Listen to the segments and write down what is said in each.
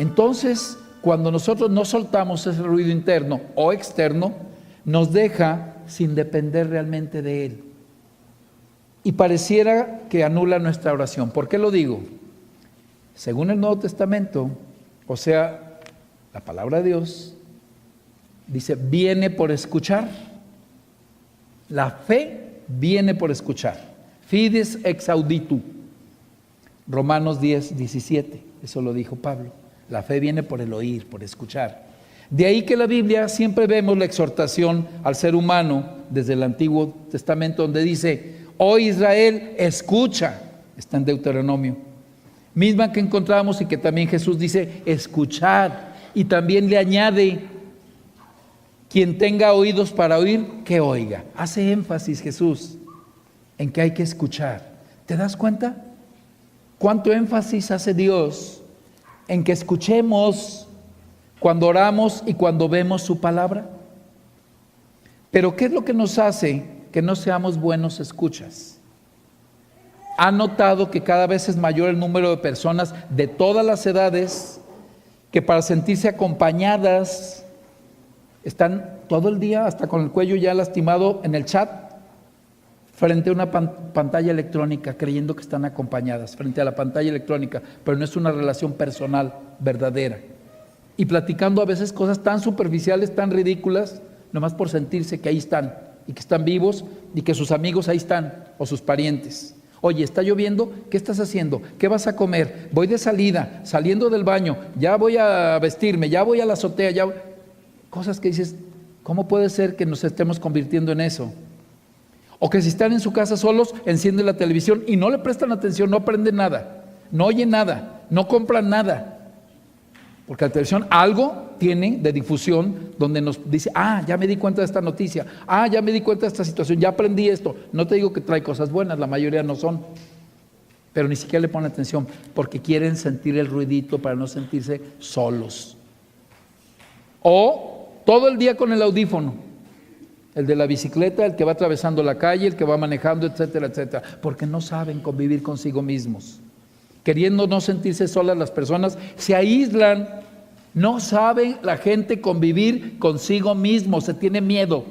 Entonces, cuando nosotros no soltamos ese ruido interno o externo, nos deja sin depender realmente de Él. Y pareciera que anula nuestra oración. ¿Por qué lo digo? Según el Nuevo Testamento, o sea, la palabra de Dios, dice, viene por escuchar. La fe viene por escuchar. Fides ex auditu. Romanos 10, 17. Eso lo dijo Pablo. La fe viene por el oír, por escuchar. De ahí que en la Biblia siempre vemos la exhortación al ser humano desde el Antiguo Testamento, donde dice, oh Israel, escucha. Está en Deuteronomio. Misma que encontramos y que también Jesús dice, escuchar. Y también le añade, quien tenga oídos para oír, que oiga. Hace énfasis Jesús en que hay que escuchar. ¿Te das cuenta? ¿Cuánto énfasis hace Dios en que escuchemos cuando oramos y cuando vemos su palabra? Pero ¿qué es lo que nos hace que no seamos buenos escuchas? ¿Ha notado que cada vez es mayor el número de personas de todas las edades que para sentirse acompañadas están todo el día hasta con el cuello ya lastimado en el chat frente a una pantalla electrónica, creyendo que están acompañadas frente a la pantalla electrónica, pero no es una relación personal verdadera, y platicando a veces cosas tan superficiales, tan ridículas, nomás por sentirse que ahí están y que están vivos y que sus amigos ahí están o sus parientes? Oye, está lloviendo, ¿qué estás haciendo? ¿Qué vas a comer? Voy de salida, saliendo del baño, ya voy a vestirme, ya voy a la azotea, ya... Cosas que dices, ¿cómo puede ser que nos estemos convirtiendo en eso? O que si están en su casa solos, encienden la televisión y no le prestan atención, no aprenden nada, no oyen nada, no compran nada. Porque la televisión algo tiene de difusión donde nos dice, ya me di cuenta de esta noticia, ya me di cuenta de esta situación, ya aprendí esto. No te digo que trae cosas buenas, la mayoría no son, pero ni siquiera le ponen atención porque quieren sentir el ruidito para no sentirse solos. O todo el día con el audífono, el de la bicicleta, el que va atravesando la calle, el que va manejando, etcétera, etcétera, porque no saben convivir consigo mismos. Queriendo no sentirse solas, las personas se aíslan. No sabe la gente convivir consigo mismo, se tiene miedo.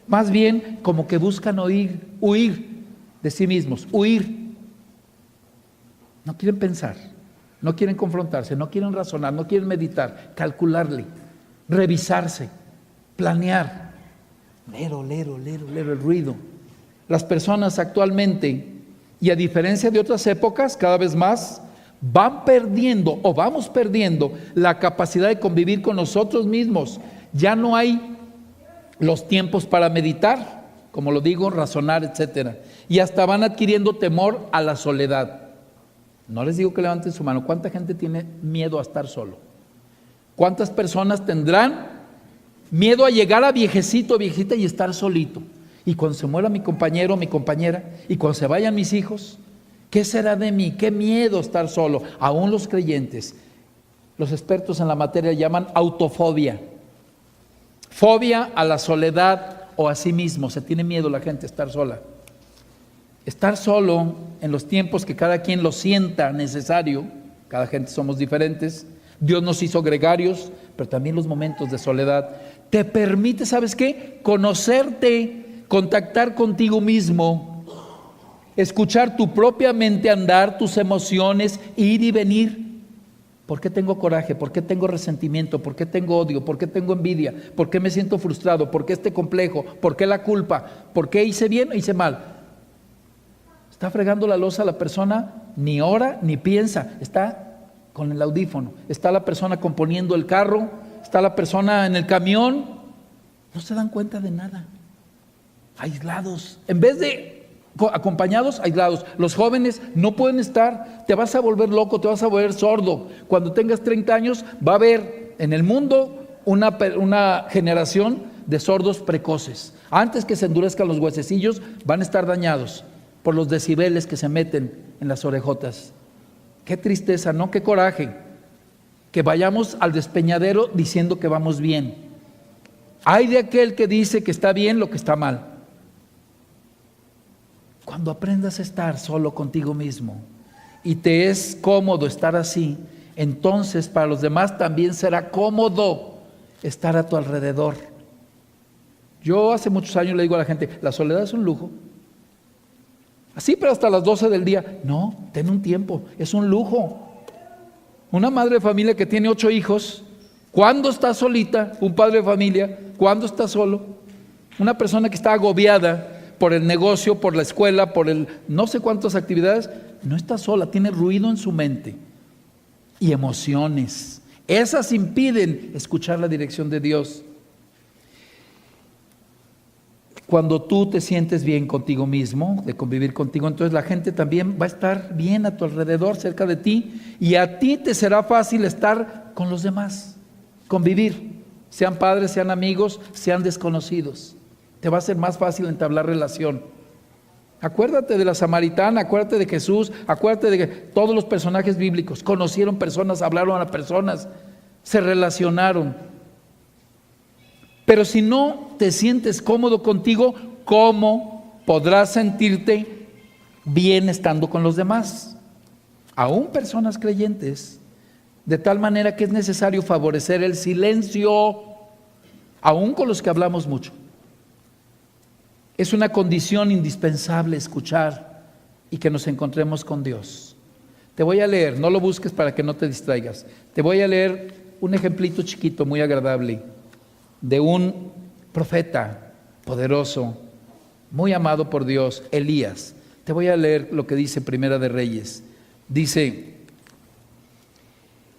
Más bien como que buscan huir de sí mismos, huir. No quieren pensar, no quieren confrontarse, no quieren razonar, no quieren meditar, calcularle, revisarse, planear. Lero el ruido. Las personas actualmente, y a diferencia de otras épocas, cada vez más van perdiendo o vamos perdiendo la capacidad de convivir con nosotros mismos. Ya no hay los tiempos para meditar, como lo digo, razonar, etcétera. Y hasta van adquiriendo temor a la soledad. No les digo que levanten su mano. ¿Cuánta gente tiene miedo a estar solo? ¿Cuántas personas tendrán miedo a llegar a viejecito, viejita y estar solito? Y cuando se muera mi compañero, mi compañera, y cuando se vayan mis hijos, ¿qué será de mí? Qué miedo estar solo. Aún los creyentes, los expertos en la materia llaman autofobia. Fobia a la soledad o a sí mismo. Se tiene miedo la gente a estar sola. Estar solo en los tiempos que cada quien lo sienta necesario, cada gente somos diferentes. Dios nos hizo gregarios, pero también los momentos de soledad te permite, ¿sabes qué? Conocerte, contactar contigo mismo, escuchar tu propia mente andar, tus emociones, ir y venir. ¿Por qué tengo coraje? ¿Por qué tengo resentimiento? ¿Por qué tengo odio? ¿Por qué tengo envidia? ¿Por qué me siento frustrado? ¿Por qué este complejo? ¿Por qué la culpa? ¿Por qué hice bien o hice mal? Está fregando la loza la persona, ni ora ni piensa, está con el audífono, está la persona componiendo el carro, está la persona en el camión, no se dan cuenta de nada, aislados, en vez de acompañados, aislados. Los jóvenes no pueden estar, te vas a volver loco, te vas a volver sordo. Cuando tengas 30 años va a haber en el mundo una generación de sordos precoces. Antes que se endurezcan los huesecillos, van a estar dañados por los decibeles que se meten en las orejotas. Qué tristeza, ¿no? Qué coraje que vayamos al despeñadero diciendo que vamos bien. Ay de aquel que dice que está bien lo que está mal. Cuando aprendas a estar solo contigo mismo y te es cómodo estar así, entonces para los demás también será cómodo estar a tu alrededor. Yo hace muchos años le digo a la gente, la soledad es un lujo. Así, pero hasta las 12 del día. No, ten un tiempo, es un lujo. Una madre de familia que tiene 8 hijos, ¿cuándo está solita? Un padre de familia, ¿cuándo está solo? Una persona que está agobiada por el negocio, por la escuela, por el no sé cuántas actividades, no está sola, tiene ruido en su mente y emociones. Esas impiden escuchar la dirección de Dios. Cuando tú te sientes bien contigo mismo, de convivir contigo, entonces la gente también va a estar bien a tu alrededor, cerca de ti, y a ti te será fácil estar con los demás, convivir, sean padres, sean amigos, sean desconocidos. Te va a ser más fácil entablar relación. Acuérdate de la samaritana, acuérdate de Jesús, acuérdate de que todos los personajes bíblicos conocieron personas, hablaron a personas, se relacionaron. Pero si no te sientes cómodo contigo, ¿cómo podrás sentirte bien estando con los demás? Aún personas creyentes, de tal manera que es necesario favorecer el silencio, aún con los que hablamos mucho. Es una condición indispensable escuchar y que nos encontremos con Dios. Te voy a leer, no lo busques para que no te distraigas. Te voy a leer un ejemplito chiquito, muy agradable, de un profeta poderoso, muy amado por Dios, Elías. Te voy a leer lo que dice Primera de Reyes. Dice: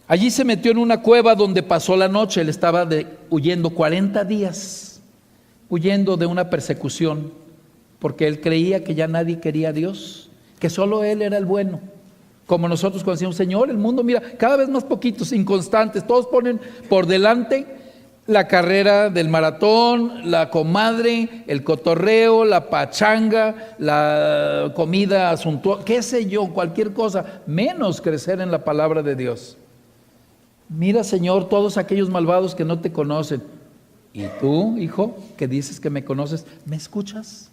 allí se metió en una cueva donde pasó la noche. Él estaba huyendo 40 días, huyendo de una persecución, porque él creía que ya nadie quería a Dios, que solo él era el bueno. Como nosotros cuando decimos, Señor, el mundo, mira, cada vez más poquitos, inconstantes, todos ponen por delante la carrera del maratón, la comadre, el cotorreo, la pachanga, la comida asuntuosa, qué sé yo, cualquier cosa, menos crecer en la palabra de Dios. Mira, Señor, todos aquellos malvados que no te conocen. Y tú, hijo, que dices que me conoces, ¿me escuchas?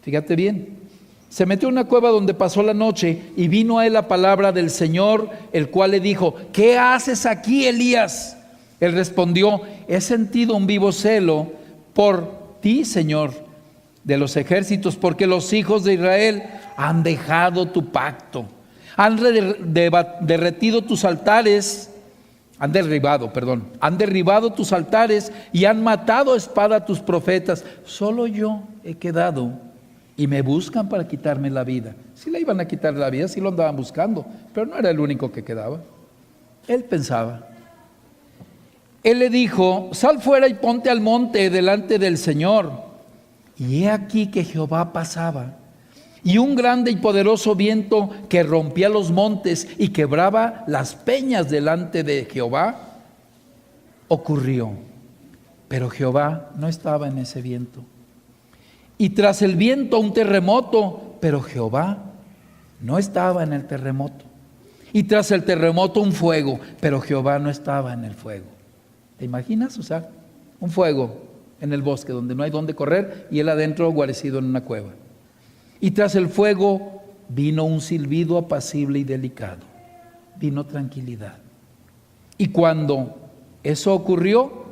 Fíjate bien. Se metió en una cueva donde pasó la noche y vino a él la palabra del Señor, el cual le dijo: ¿qué haces aquí, Elías? Él respondió: he sentido un vivo celo por ti, Señor de los ejércitos, porque los hijos de Israel han dejado tu pacto, han derribado tus altares y han matado a espada a tus profetas. Solo yo he quedado y me buscan para quitarme la vida. Si le iban a quitar la vida, sí lo andaban buscando, pero no era el único que quedaba. Él pensaba. Él le dijo: sal fuera y ponte al monte delante del Señor. Y he aquí que Jehová pasaba, y un grande y poderoso viento que rompía los montes y quebraba las peñas delante de Jehová ocurrió. Pero Jehová no estaba en ese viento. Y tras el viento un terremoto, pero Jehová no estaba en el terremoto. Y tras el terremoto un fuego, pero Jehová no estaba en el fuego. ¿Te imaginas? O sea, un fuego en el bosque donde no hay dónde correr y él adentro guarecido en una cueva. Y tras el fuego vino un silbido apacible y delicado. Vino tranquilidad. Y cuando eso ocurrió,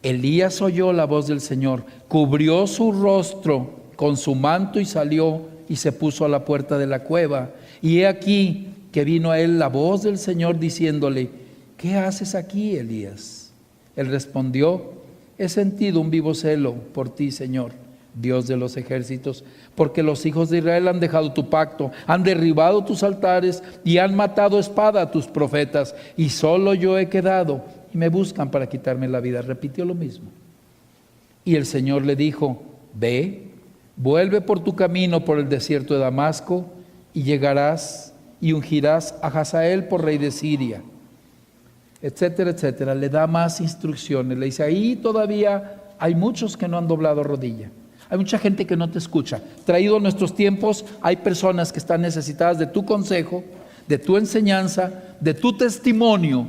Elías oyó la voz del Señor, cubrió su rostro con su manto y salió y se puso a la puerta de la cueva. Y he aquí que vino a él la voz del Señor diciéndole: ¿qué haces aquí, Elías? Él respondió: he sentido un vivo celo por ti, Señor, Dios de los ejércitos, porque los hijos de Israel han dejado tu pacto, han derribado tus altares y han matado a espada a tus profetas, y solo yo he quedado y me buscan para quitarme la vida. Repitió lo mismo. Y el Señor le dijo: ve, vuelve por tu camino por el desierto de Damasco y llegarás y ungirás a Hazael por rey de Siria, etcétera, etcétera. Le da más instrucciones, le dice: ahí todavía hay muchos que no han doblado rodilla, hay mucha gente que no te escucha. Traído a nuestros tiempos, hay personas que están necesitadas de tu consejo, de tu enseñanza, de tu testimonio,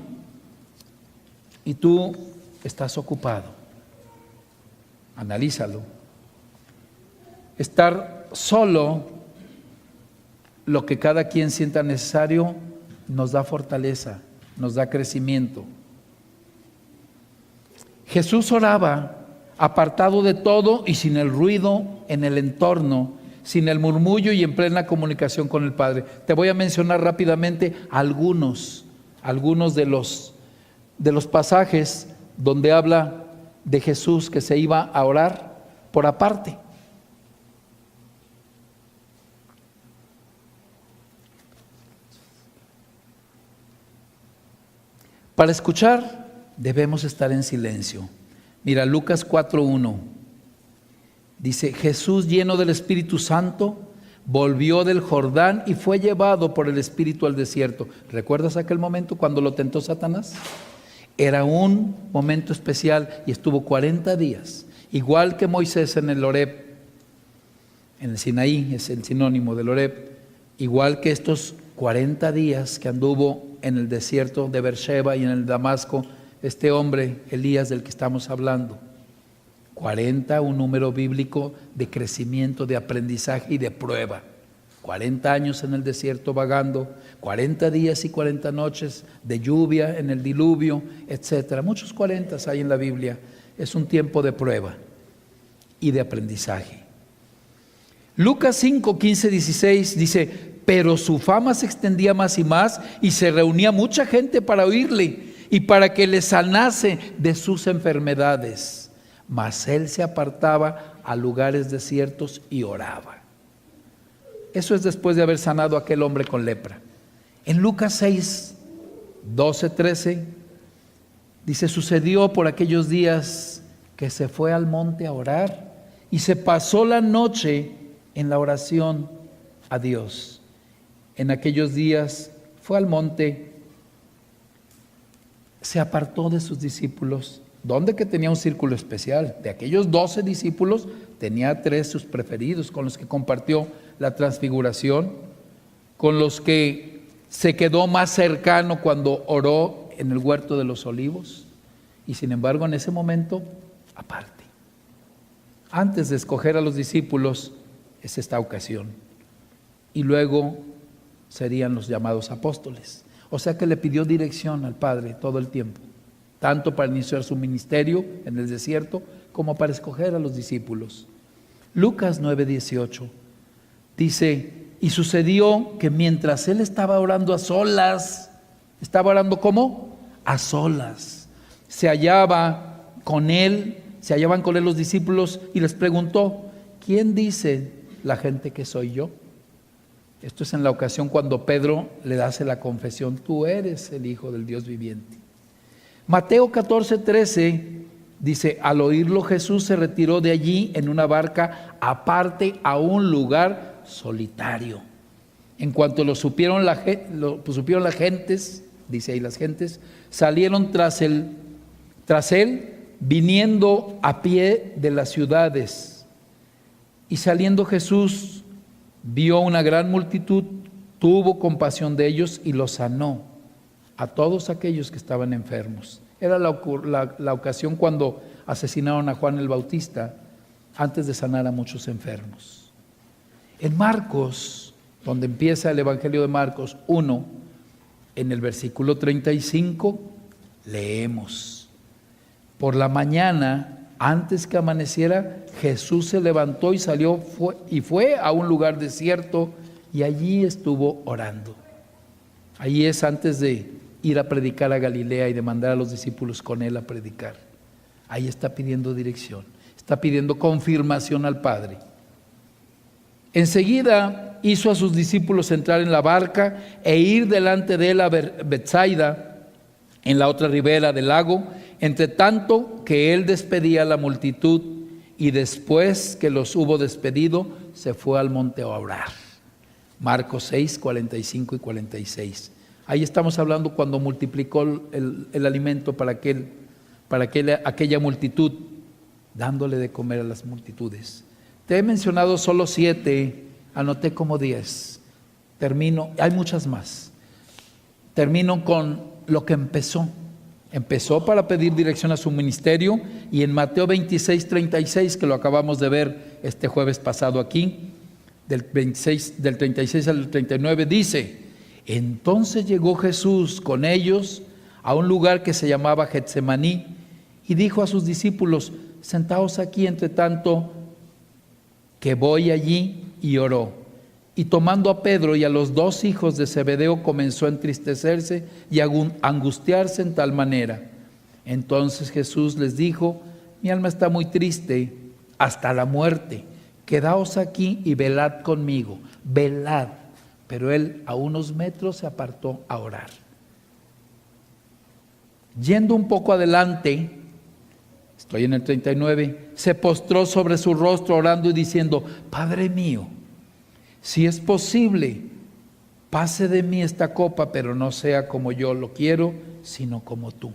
y tú estás ocupado. Analízalo. Estar solo, lo que cada quien sienta necesario, nos da fortaleza nos da crecimiento. Jesús oraba apartado de todo y sin el ruido en el entorno, sin el murmullo y en plena comunicación con el Padre. Te voy a mencionar rápidamente algunos de los pasajes donde habla de Jesús que se iba a orar por aparte. Para escuchar debemos estar en silencio. Mira, Lucas 4:1 dice: Jesús, lleno del Espíritu Santo, volvió del Jordán y fue llevado por el Espíritu al desierto. ¿Recuerdas aquel momento cuando lo tentó Satanás? Era un momento especial y estuvo 40 días, igual que Moisés en el Horeb, en el Sinaí, es el sinónimo del Horeb, igual que estos 40 días que anduvo en el desierto de Beersheba y en el Damasco, este hombre, Elías, del que estamos hablando. 40, un número bíblico de crecimiento, de aprendizaje y de prueba. 40 años en el desierto vagando, 40 días y 40 noches de lluvia en el diluvio, etcétera. Muchos 40 hay en la Biblia. Es un tiempo de prueba y de aprendizaje. Lucas 5, 15, 16 dice: pero su fama se extendía más y más y se reunía mucha gente para oírle y para que le sanase de sus enfermedades. Mas él se apartaba a lugares desiertos y oraba. Eso es después de haber sanado a aquel hombre con lepra. En Lucas 6, 12, 13 dice: sucedió por aquellos días que se fue al monte a orar y se pasó la noche en la oración a Dios. En aquellos días fue al monte, se apartó de sus discípulos, donde que tenía un círculo especial. De aquellos 12 discípulos, tenía 3 sus preferidos, con los que compartió la transfiguración, con los que se quedó más cercano cuando oró en el huerto de los olivos. Y sin embargo, en ese momento, aparte. Antes de escoger a los discípulos, es esta ocasión. Y luego serían los llamados apóstoles. O sea que le pidió dirección al Padre todo el tiempo, tanto para iniciar su ministerio en el desierto como para escoger a los discípulos. Lucas 9:18 dice: y sucedió que mientras él estaba orando a solas, ¿estaba orando cómo? A solas. Se hallaban con él los discípulos y les preguntó: ¿quién dice la gente que soy yo? Esto es en la ocasión cuando Pedro le hace la confesión: tú eres el Hijo del Dios viviente. Mateo 14:13 dice: al oírlo Jesús se retiró de allí en una barca aparte a un lugar solitario. En cuanto lo supieron las gentes, dice ahí, las gentes salieron tras él, viniendo a pie de las ciudades. Y saliendo Jesús vio una gran multitud, tuvo compasión de ellos y los sanó, a todos aquellos que estaban enfermos. Era la ocasión cuando asesinaron a Juan el Bautista, antes de sanar a muchos enfermos. En Marcos, donde empieza el Evangelio de Marcos 1, en el versículo 35, leemos: por la mañana, antes que amaneciera, Jesús se levantó y salió y fue a un lugar desierto y allí estuvo orando. Allí es antes de ir a predicar a Galilea y de mandar a los discípulos con él a predicar. Ahí está pidiendo dirección, está pidiendo confirmación al Padre. Enseguida hizo a sus discípulos entrar en la barca e ir delante de él a Betsaida, en la otra ribera del lago, entre tanto que él despedía a la multitud, y después que los hubo despedido, se fue al monte a orar. Marcos 6, 45 y 46. Ahí estamos hablando cuando multiplicó el alimento para aquella multitud, dándole de comer a las multitudes. Te he mencionado solo 7, anoté como 10. Termino, hay muchas más. Termino con lo que empezó. Empezó para pedir dirección a su ministerio, y en Mateo 26, 36, que lo acabamos de ver este jueves pasado aquí, del 36 al 39, dice: Entonces llegó Jesús con ellos a un lugar que se llamaba Getsemaní y dijo a sus discípulos: sentaos aquí entre tanto que voy allí. Y oró. Y tomando a Pedro y a los 2 hijos de Zebedeo, comenzó a entristecerse y a angustiarse en tal manera. Entonces Jesús les dijo: mi alma está muy triste hasta la muerte. Quedaos aquí y velad conmigo. Velad. Pero él a unos metros se apartó a orar. Yendo un poco adelante, estoy en el 39, se postró sobre su rostro orando y diciendo: Padre mío, si es posible, pase de mí esta copa, pero no sea como yo lo quiero, sino como tú.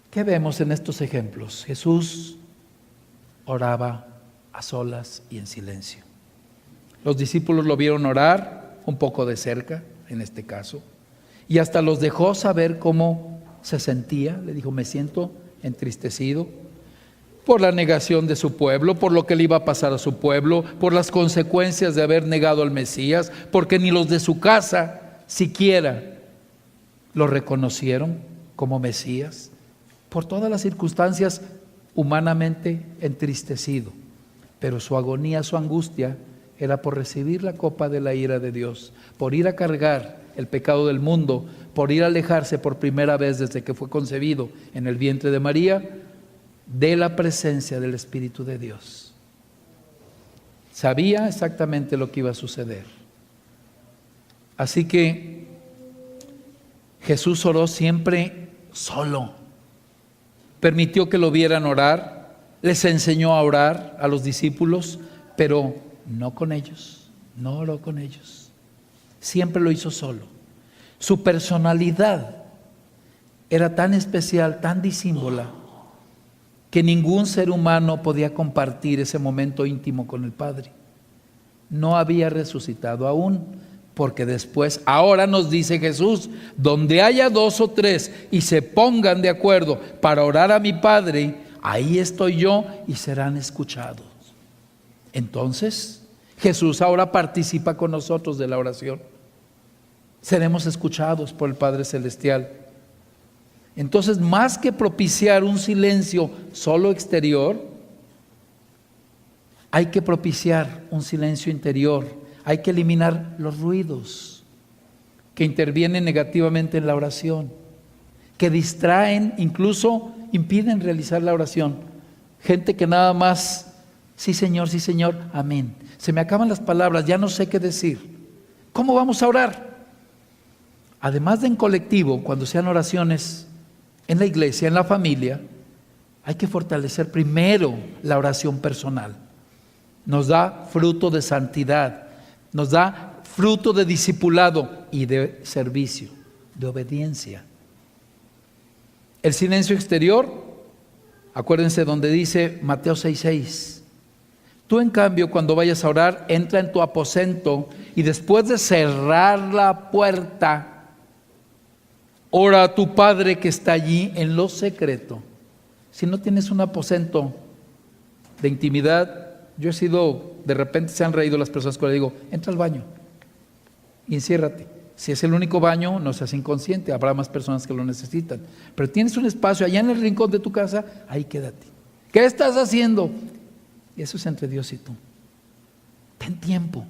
¿Qué vemos en estos ejemplos? Jesús oraba a solas y en silencio. Los discípulos lo vieron orar un poco de cerca, en este caso, y hasta los dejó saber cómo se sentía. Le dijo: me siento entristecido por la negación de su pueblo, por lo que le iba a pasar a su pueblo, por las consecuencias de haber negado al Mesías, porque ni los de su casa siquiera lo reconocieron como Mesías, por todas las circunstancias, humanamente entristecido. Pero su agonía, su angustia era por recibir la copa de la ira de Dios, por ir a cargar el pecado del mundo, por ir a alejarse por primera vez desde que fue concebido en el vientre de María, de la presencia del Espíritu de Dios. Sabía exactamente lo que iba a suceder. Así que Jesús oró siempre solo. Permitió que lo vieran orar, les enseñó a orar a los discípulos, pero no con ellos, no oró con ellos. Siempre lo hizo solo. Su personalidad era tan especial, tan disímbola, que ningún ser humano podía compartir ese momento íntimo con el Padre. No había resucitado aún, porque después, ahora nos dice Jesús: donde haya 2 o 3 y se pongan de acuerdo para orar a mi Padre, ahí estoy yo y serán escuchados. Entonces, Jesús ahora participa con nosotros de la oración. Seremos escuchados por el Padre Celestial. Entonces, más que propiciar un silencio solo exterior, hay que propiciar un silencio interior. Hay que eliminar los ruidos que intervienen negativamente en la oración, que distraen, incluso impiden realizar la oración. Gente que nada más: sí Señor, amén. Se me acaban las palabras, ya no sé qué decir. ¿Cómo vamos a orar? Además de en colectivo, cuando sean oraciones en la iglesia, en la familia, hay que fortalecer primero la oración personal. Nos da fruto de santidad, nos da fruto de discipulado y de servicio, de obediencia. El silencio exterior, acuérdense donde dice Mateo 6:6. Tú, en cambio, cuando vayas a orar, entra en tu aposento y después de cerrar la puerta, ora a tu Padre que está allí en lo secreto. Si no tienes un aposento de intimidad, yo he sido, de repente se han reído las personas cuando le digo: entra al baño y enciérrate. Si es el único baño, no seas inconsciente, habrá más personas que lo necesitan. Pero tienes un espacio allá en el rincón de tu casa, ahí quédate. ¿Qué estás haciendo? Eso es entre Dios y tú. Ten tiempo.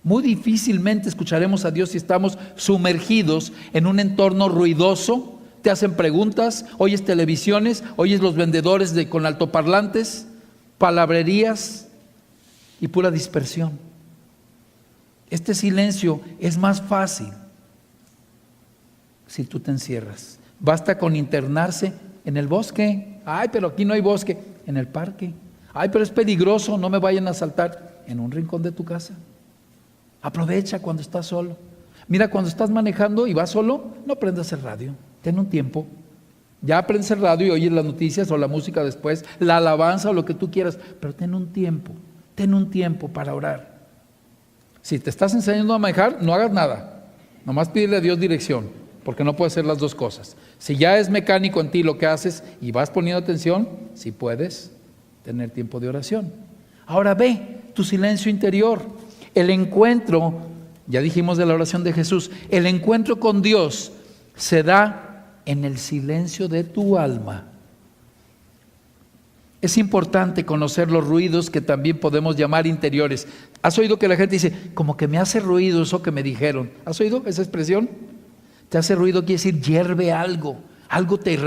Muy difícilmente escucharemos a Dios si estamos sumergidos en un entorno ruidoso. Te hacen preguntas, oyes televisiones, oyes los vendedores con altoparlantes, palabrerías y pura dispersión. Este silencio es más fácil si tú te encierras. Basta con internarse en el bosque. Ay, pero aquí no hay bosque. En el parque. Ay, pero es peligroso, no me vayan a asaltar. En un rincón de tu casa. Aprovecha cuando estás solo. Mira, cuando estás manejando y vas solo, no prendas el radio. Ten un tiempo. Ya prendes el radio y oyes las noticias o la música después, la alabanza o lo que tú quieras, pero ten un tiempo para orar. Si te estás enseñando a manejar, no hagas nada. Nomás pídele a Dios dirección, porque no puedes hacer las dos cosas. Si ya es mecánico en ti lo que haces y vas poniendo atención, si puedes tener tiempo de oración. Ahora ve tu silencio interior. El encuentro Ya dijimos de la oración de Jesús. El encuentro con Dios se da en el silencio de tu alma. Es importante conocer los ruidos que también podemos llamar interiores. ¿Has oído que la gente dice, como que me hace ruido eso que me dijeron? ¿Has oído esa expresión? Te hace ruido quiere decir hierve algo. Algo te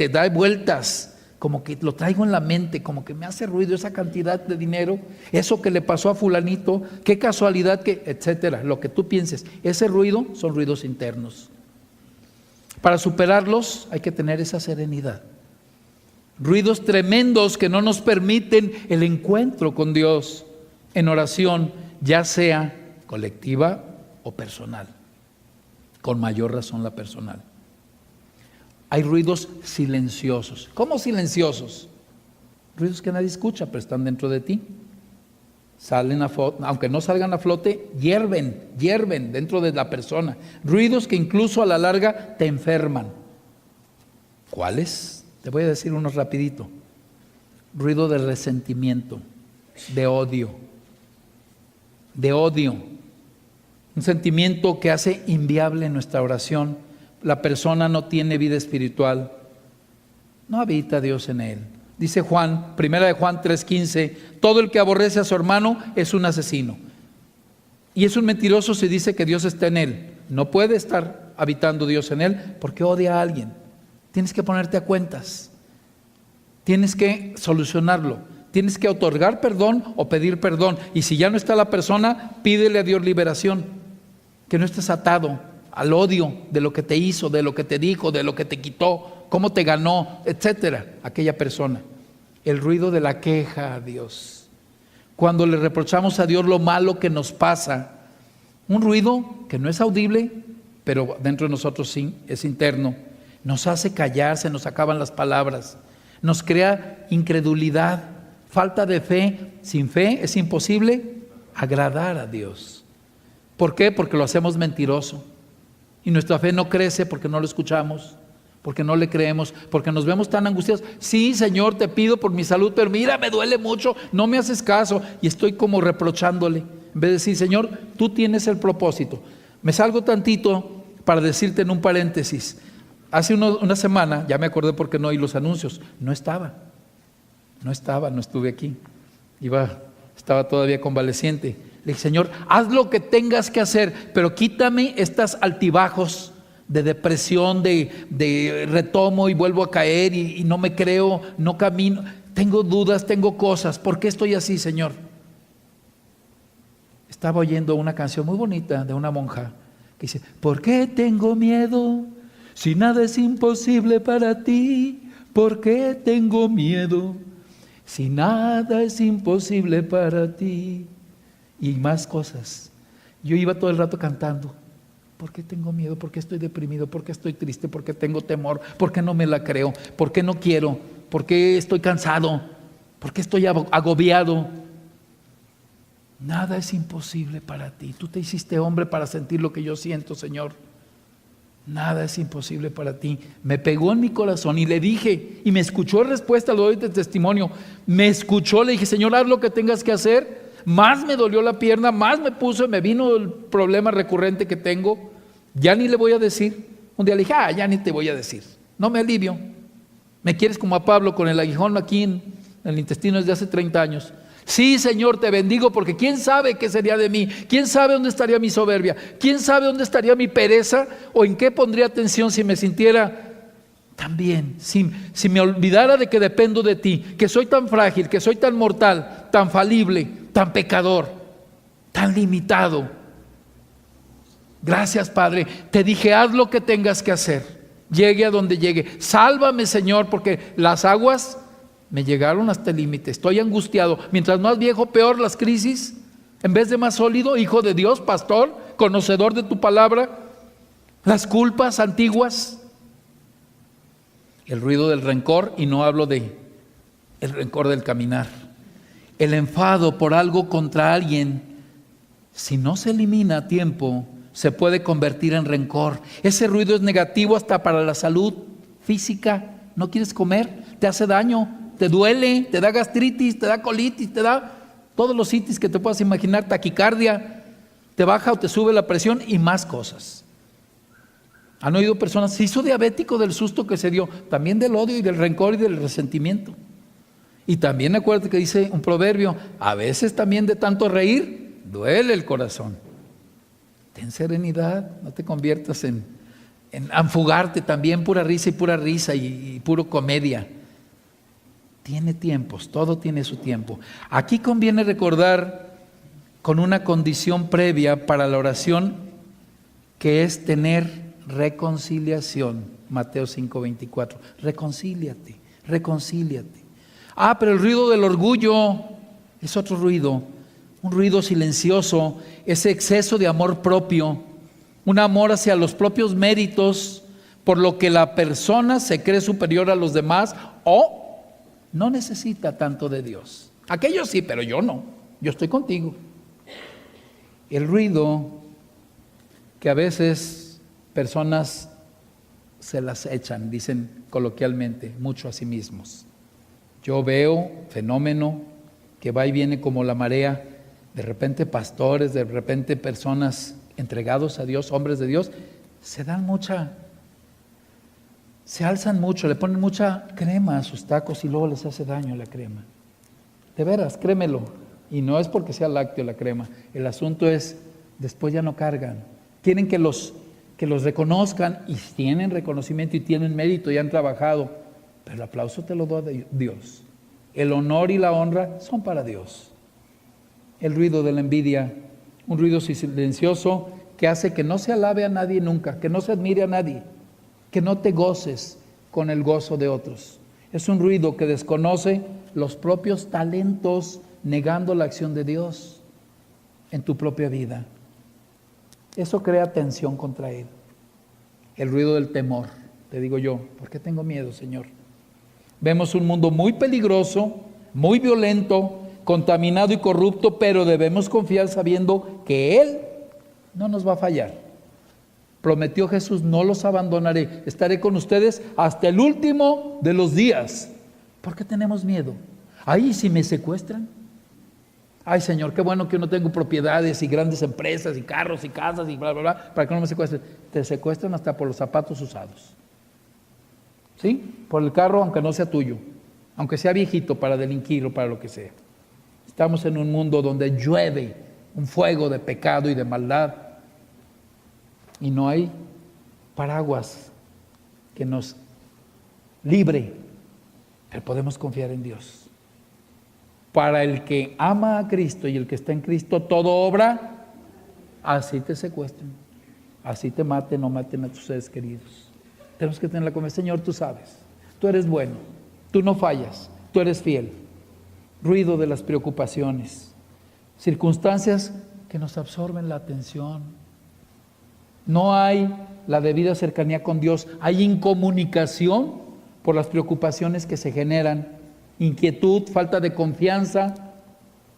da vueltas. Como que lo traigo en la mente, como que me hace ruido esa cantidad de dinero, eso que le pasó a fulanito, qué casualidad que, etcétera, lo que tú pienses. Ese ruido son ruidos internos. Para superarlos hay que tener esa serenidad. Ruidos tremendos que no nos permiten el encuentro con Dios en oración, ya sea colectiva o personal. Con mayor razón la personal. Hay ruidos silenciosos. ¿Cómo silenciosos? Ruidos que nadie escucha, pero están dentro de ti. Salen aunque no salgan a flote, hierven dentro de la persona. Ruidos que incluso a la larga te enferman. ¿Cuáles? Te voy a decir unos rapidito. Ruido de resentimiento, de odio. Un sentimiento que hace inviable nuestra oración. La persona no tiene vida espiritual, no habita Dios en él. Dice Juan, 1 Juan 3:15, todo el que aborrece a su hermano es un asesino. Y es un mentiroso si dice que Dios está en él. No puede estar habitando Dios en él porque odia a alguien. Tienes que ponerte a cuentas. Tienes que solucionarlo. Tienes que otorgar perdón o pedir perdón. Y si ya no está la persona, pídele a Dios liberación. Que no estés atado al odio de lo que te hizo, de lo que te dijo, de lo que te quitó, cómo te ganó, etcétera, aquella persona. El ruido de la queja a Dios. Cuando le reprochamos a Dios lo malo que nos pasa, un ruido que no es audible, pero dentro de nosotros sí, es interno. Nos hace callar, se nos acaban las palabras, nos crea incredulidad, falta de fe. Sin fe es imposible agradar a Dios. ¿Por qué? Porque lo hacemos mentiroso. Y nuestra fe no crece porque no lo escuchamos, porque no le creemos, porque nos vemos tan angustiados. Sí, Señor, te pido por mi salud, pero mira, me duele mucho, no me haces caso. Y estoy como reprochándole. En vez de decir, Señor, tú tienes el propósito. Me salgo tantito para decirte en un paréntesis. Hace una semana, ya me acordé porque no oí los anuncios, no estuve aquí. Estaba todavía convaleciente. Le dije, Señor, haz lo que tengas que hacer, pero quítame estos altibajos de depresión, de retomo y vuelvo a caer y no me creo, no camino. Tengo dudas, tengo cosas. ¿Por qué estoy así, Señor? Estaba oyendo una canción muy bonita de una monja que dice, ¿por qué tengo miedo? Si nada es imposible para ti, ¿por qué tengo miedo? Si nada es imposible para ti. Y más cosas. Yo iba todo el rato cantando. ¿Por qué tengo miedo? ¿Por qué estoy deprimido? ¿Por qué estoy triste? ¿Por qué tengo temor? ¿Por qué no me la creo? ¿Por qué no quiero? ¿Por qué estoy cansado? ¿Por qué estoy agobiado? Nada es imposible para ti. Tú te hiciste hombre para sentir lo que yo siento, Señor. Nada es imposible para ti. Me pegó en mi corazón y le dije, y me escuchó en respuesta, lo doy de testimonio. Me escuchó, le dije, Señor, haz lo que tengas que hacer. Más me dolió la pierna, más me vino el problema recurrente que tengo. Ya ni le voy a decir. Un día le dije, ya ni te voy a decir. No me alivio. Me quieres como a Pablo con el aguijón aquí en el intestino desde hace 30 años. Sí, Señor, te bendigo porque quién sabe qué sería de mí. Quién sabe dónde estaría mi soberbia. Quién sabe dónde estaría mi pereza o en qué pondría atención si me sintiera tan bien. Si me olvidara de que dependo de ti, que soy tan frágil, que soy tan mortal, tan falible, tan pecador, tan limitado. Gracias, Padre. Te dije, haz lo que tengas que hacer. Llegue a donde llegue. Sálvame, Señor, porque las aguas me llegaron hasta el límite. Estoy angustiado. Mientras más viejo, peor las crisis. En vez de más sólido, hijo de Dios, pastor, conocedor de tu palabra. Las culpas antiguas. El ruido del rencor, y no hablo de el rencor del caminar. El enfado por algo contra alguien, si no se elimina a tiempo, se puede convertir en rencor. Ese ruido es negativo hasta para la salud física. No quieres comer, te hace daño, te duele, te da gastritis, te da colitis, te da todos los itis que te puedas imaginar, taquicardia. te baja o te sube la presión y más cosas. ¿Han oído personas? Se hizo diabético del susto que se dio, también del odio y del rencor y del resentimiento. Y también acuérdate que dice un proverbio, a veces también de tanto reír, duele el corazón. Ten serenidad, no te conviertas en anfugarte también, pura risa y puro comedia. Tiene tiempos, todo tiene su tiempo. Aquí conviene recordar con una condición previa para la oración, que es tener reconciliación. Mateo 5:24. Reconcíliate. Pero el ruido del orgullo es otro ruido, un ruido silencioso, ese exceso de amor propio, un amor hacia los propios méritos, por lo que la persona se cree superior a los demás o no necesita tanto de Dios. Aquellos sí, pero yo no, yo estoy contigo. El ruido que a veces personas se las echan, dicen coloquialmente, mucho a sí mismos. Yo veo fenómeno que va y viene como la marea, de repente pastores, de repente personas entregados a Dios, hombres de Dios, se alzan mucho, le ponen mucha crema a sus tacos y luego les hace daño la crema. De veras, créemelo. Y no es porque sea lácteo la crema. El asunto es, después ya no cargan. Quieren que los reconozcan y tienen reconocimiento y tienen mérito y han trabajado. Pero el aplauso te lo da Dios. El honor y la honra son para Dios. El ruido de la envidia, un ruido silencioso que hace que no se alabe a nadie nunca, que no se admire a nadie, que no te goces con el gozo de otros. Es un ruido que desconoce los propios talentos, negando la acción de Dios en tu propia vida. Eso crea tensión contra Él. El ruido del temor, te digo yo, ¿por qué tengo miedo, Señor? Vemos un mundo muy peligroso, muy violento, contaminado y corrupto, pero debemos confiar sabiendo que Él no nos va a fallar. Prometió Jesús, no los abandonaré, estaré con ustedes hasta el último de los días. ¿Por qué tenemos miedo? Ay, si me secuestran. Ay, Señor, qué bueno que no tengo propiedades y grandes empresas y carros y casas y bla, bla, bla, para que no me secuestren. Te secuestran hasta por los zapatos usados. ¿Sí? Por el carro, aunque no sea tuyo, aunque sea viejito, para delinquir o para lo que sea. Estamos en un mundo donde llueve un fuego de pecado y de maldad y no hay paraguas que nos libre, pero podemos confiar en Dios. Para el que ama a Cristo y el que está en Cristo, todo obra, así te secuestren, así te maten o maten a tus seres queridos. Tenemos que tener la confianza, Señor, tú sabes, tú eres bueno, tú no fallas, tú eres fiel. Ruido de las preocupaciones, circunstancias que nos absorben la atención. No hay la debida cercanía con Dios, hay incomunicación por las preocupaciones que se generan, inquietud, falta de confianza,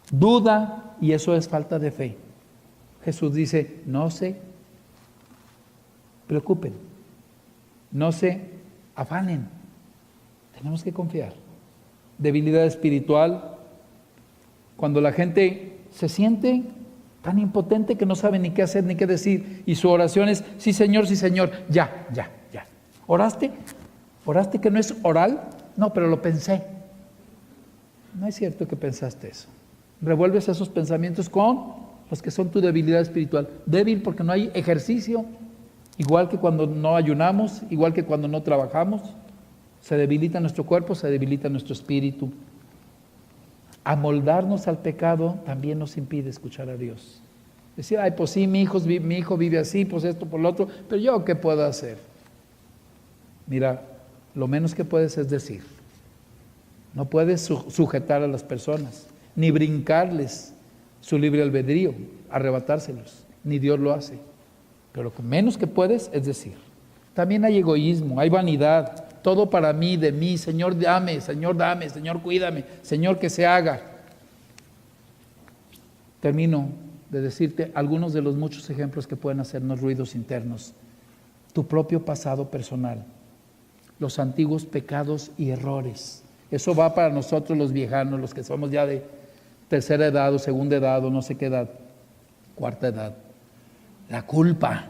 duda, y eso es falta de fe. Jesús dice, no se preocupen, no se afanen, tenemos que confiar. Debilidad espiritual, cuando la gente se siente tan impotente que no sabe ni qué hacer ni qué decir, y su oración es, sí Señor, ya. ¿Oraste que no es oral? No, pero lo pensé. No es cierto que pensaste eso. Revuelves esos pensamientos con los que son tu debilidad espiritual. Débil porque no hay ejercicio, igual que cuando no ayunamos, igual que cuando no trabajamos. Se debilita nuestro cuerpo, se debilita nuestro espíritu. Amoldarnos al pecado también nos impide escuchar a Dios. Decir, ay, pues sí, mi hijo vive así, pues esto, por lo otro, pero yo, ¿qué puedo hacer? Mira, lo menos que puedes es decir. No puedes sujetar a las personas, ni brincarles su libre albedrío, arrebatárselos, ni Dios lo hace. Pero lo menos que puedes es decir. También hay egoísmo, hay vanidad, todo para mí, de mí, Señor dame, Señor cuídame, Señor que se haga. Termino de decirte algunos de los muchos ejemplos que pueden hacernos ruidos internos. Tu propio pasado personal, los antiguos pecados y errores. Eso va para nosotros los viejanos, los que somos ya de tercera edad o segunda edad o no sé qué edad, cuarta edad. La culpa,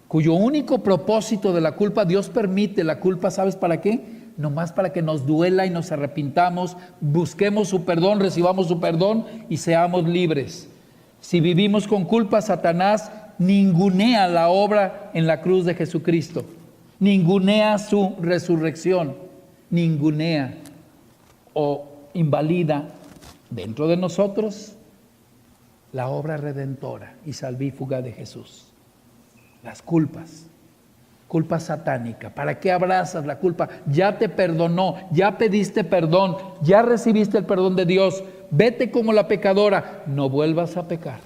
cuyo único propósito de la culpa, Dios permite la culpa, ¿sabes para qué? Nomás para que nos duela y nos arrepintamos, busquemos su perdón, recibamos su perdón y seamos libres. Si vivimos con culpa, Satanás ningunea la obra en la cruz de Jesucristo, ningunea su resurrección, ningunea o invalida dentro de nosotros la obra redentora y salvífuga de Jesús. Las culpas, culpa satánica. ¿Para qué abrazas la culpa? Ya te perdonó, ya pediste perdón, ya recibiste el perdón de Dios. Vete como la pecadora, no vuelvas a pecar.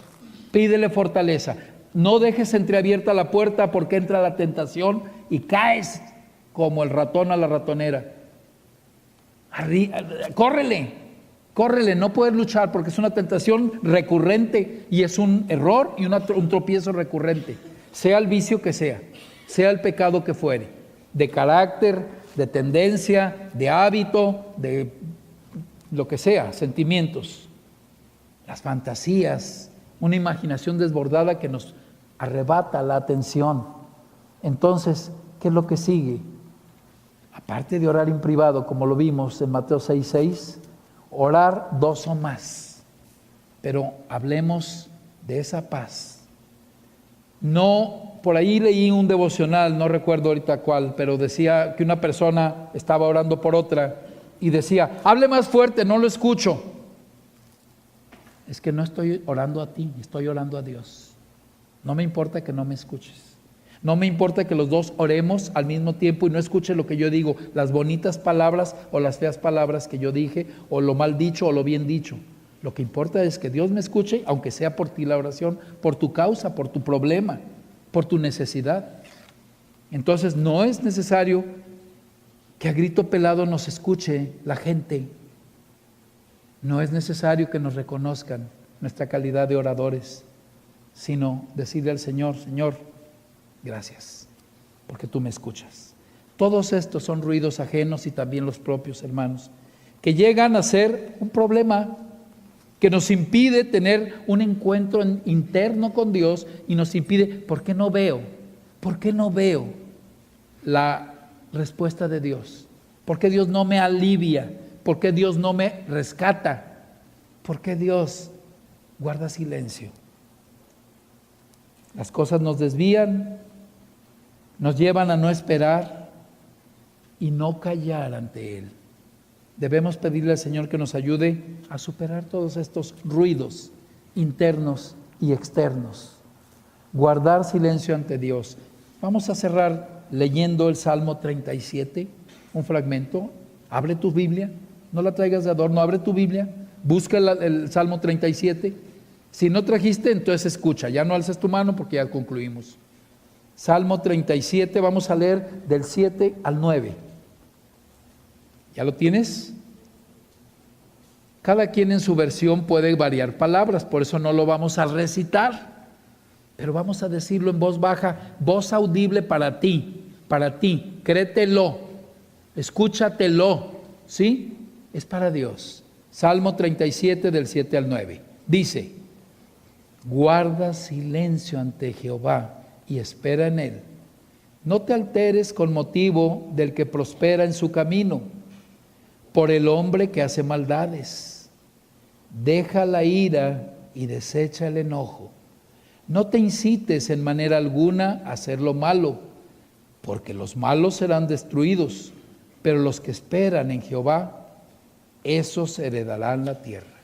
Pídele fortaleza. No dejes entreabierta la puerta porque entra la tentación y caes como el ratón a la ratonera. Córrele, no puedes luchar porque es una tentación recurrente y es un error y un tropiezo recurrente. Sea el vicio que sea el pecado que fuere, de carácter, de tendencia, de hábito, de lo que sea, sentimientos, las fantasías, una imaginación desbordada que nos arrebata la atención. Entonces, ¿qué es lo que sigue? Aparte de orar en privado, como lo vimos en Mateo 6:6, orar 2 o más. Pero hablemos de esa paz. No, por ahí leí un devocional, no recuerdo ahorita cuál, pero decía que una persona estaba orando por otra y decía, hable más fuerte, no lo escucho. Es que no estoy orando a ti, estoy orando a Dios. No me importa que no me escuches. No me importa que los dos oremos al mismo tiempo y no escuche lo que yo digo, las bonitas palabras o las feas palabras que yo dije, o lo mal dicho o lo bien dicho. Lo que importa es que Dios me escuche, aunque sea por ti la oración, por tu causa, por tu problema, por tu necesidad. Entonces no es necesario que a grito pelado nos escuche la gente. No es necesario que nos reconozcan nuestra calidad de oradores, sino decirle al Señor, Señor, gracias, porque tú me escuchas. Todos estos son ruidos ajenos y también los propios, hermanos, que llegan a ser un problema que nos impide tener un encuentro interno con Dios y nos impide, ¿por qué no veo? ¿Por qué no veo la respuesta de Dios? ¿Por qué Dios no me alivia? ¿Por qué Dios no me rescata? ¿Por qué Dios guarda silencio? Las cosas nos desvían, nos llevan a no esperar y no callar ante Él. Debemos pedirle al Señor que nos ayude a superar todos estos ruidos internos y externos. Guardar silencio ante Dios. Vamos a cerrar leyendo el Salmo 37, un fragmento. Abre tu Biblia, no la traigas de adorno, abre tu Biblia, busca el Salmo 37. Si no trajiste, entonces escucha, ya no alces tu mano porque ya concluimos. Salmo 37, vamos a leer del 7 al 9. ¿Ya lo tienes? Cada quien en su versión puede variar palabras, por eso no lo vamos a recitar, pero vamos a decirlo en voz baja, voz audible para ti, créetelo, escúchatelo, ¿sí? Es para Dios. Salmo 37 del 7 al 9. Dice, guarda silencio ante Jehová y espera en Él. No te alteres con motivo del que prospera en su camino, por el hombre que hace maldades. Deja la ira y desecha el enojo. No te incites en manera alguna a hacer lo malo, porque los malos serán destruidos, pero los que esperan en Jehová, esos heredarán la tierra.